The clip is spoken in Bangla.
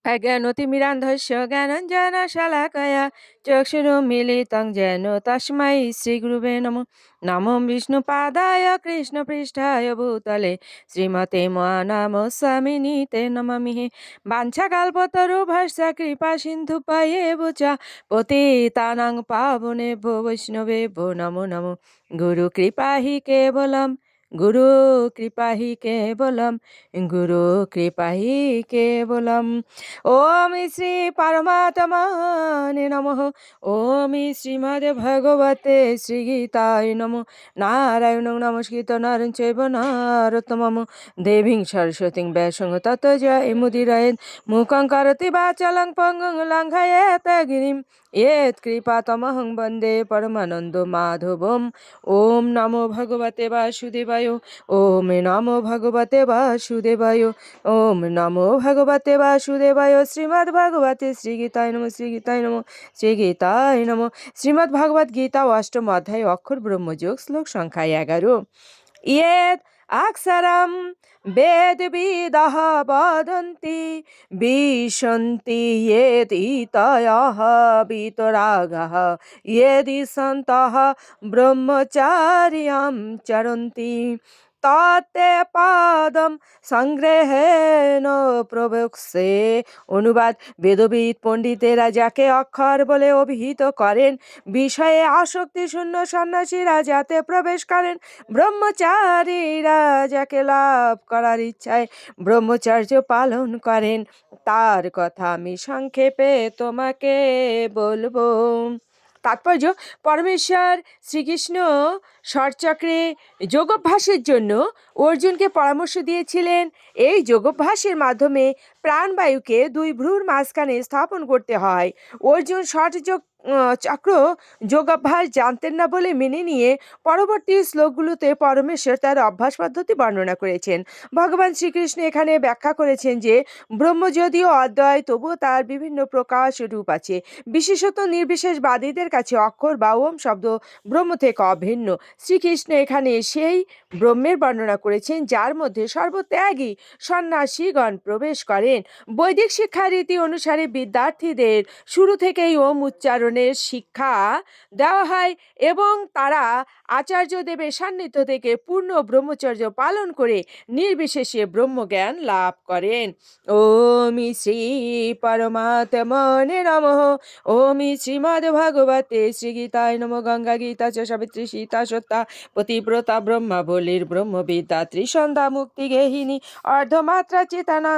अज्ञानतिमिरान्धस्य ज्ञानञ्जनशलाकया चक्षुरुन्मीलितं येन तस्मै श्रीगुरुवे नमः। नमो विष्णुपादाय कृष्णपृष्ठाय भूतले श्रीमते महानामस्वामिनि ते नमामि। वाञ्छाकल्पतरुभ्यश्च कृपासिन्धुभ्येव च पतितानां पावनेभ्यो वैष्णवेभ्यो नमो नमो। गुरुकृपा हि केवलं गुरु कृपा हि केवलम गुरु कृपा हि केवलम। ओम श्री परमात्मने नमः। ओम श्रीमद् भगवते श्री गीताय नमः। नारायणं नमस्कृत्य नरं चैव नरोत्तमं देवीं सरस्वतीं व्यासं ततो जयमुदीरयेत्। मूकं करोति वाचालं पङ्गुं लङ्घयेत् गिरिं यत्कृपातमहं वन्दे परमानन्दो माधवम्। ओम नमो भगवते वासुदेवाय। ओम नमो भगवते वासुदेवाय। ओम नमो भगवते वासुदेवाय। श्रीमद् भगवते श्री गीताय नमः। श्री गीताय नमः। श्री गीताय नमः। श्रीमद् भगवत गीता अष्टम अध्याय अक्षर ब्रह्मयोग श्लोक संख्या 11। यत् अक्षरं वेदविदः वदन्ति विशन्ति येदितयः वीतरागः यदि सन्तः ब्रह्मचार्यं चरन्ति तत्ते पादम সংগ্রহেণ প্রবক্সে। অনুবাদ: বেদবিদ পণ্ডিতেরা যাকে অক্ষর বলে অভিহিত করেন, বিষয়ে আসক্তি শূন্য সন্ন্যাসীরা যাতে প্রবেশ করেন, ব্রহ্মচারীরা যাকে লাভ করার ইচ্ছায় ব্রহ্মচর্য পালন করেন, তার কথা আমি সংক্ষেপে তোমাকে বলবো। তাৎপর্য: পরমেশ্বর শ্রীকৃষ্ণ ষটচক্রে যোগাভ্যাসের জন্য অর্জুনকে পরামর্শ দিয়েছিলেন। এই যোগাভ্যাসের মাধ্যমে প্রাণবায়ুকে দুই ভ্রুর মাঝখানে স্থাপন করতে হয়। অর্জুন চক্র যোগাভ্যাস জানতেন না বলে মেনে নিয়ে পরবর্তী শ্লোকগুলোতে পরমেশ্বর তার অভ্যাস পদ্ধতি বর্ণনা করেছেন। ভগবান শ্রীকৃষ্ণ এখানে ব্যাখ্যা করেছেন যে ব্রহ্ম যদিও অদ্বয়, তবুও তার বিভিন্ন প্রকাশ রূপ আছে। বিশেষত নির্বিশেষবাদীদের কাছে অক্ষর বা ওম শব্দ ব্রহ্ম থেকে অভিন্ন। শ্রীকৃষ্ণ এখানে সেই ব্রহ্মের বর্ণনা করেছেন যার মধ্যে সর্বত্যাগী সন্ন্যাসীগণ প্রবেশ করেন। বৈদিক শিক্ষা রীতি অনুসারে বিদ্যার্থীদের শুরু থেকেই ওম উচ্চারণের শিক্ষা দেওয়া হয় এবং তারা আচার্যদেবের সান্নিধ্য থেকে পূর্ণ ব্রহ্মচর্য পালন করে নির্বিশেষে ব্রহ্মজ্ঞান লাভ করেন। ওম শ্রী পরমাত্মনে নমঃ। ওম শ্রীমদ্ ভগবতে শ্রী গীতায় নমঃ। গঙ্গা গীতা চ সাবিত্রী সীতা সত্তা পতিব্রতা ব্রহ্মাবলীর ব্রহ্মবিদ্যা ত্রিসন্ধ্যা মুক্তি গেহিনী অর্ধমাত্রা চেতনা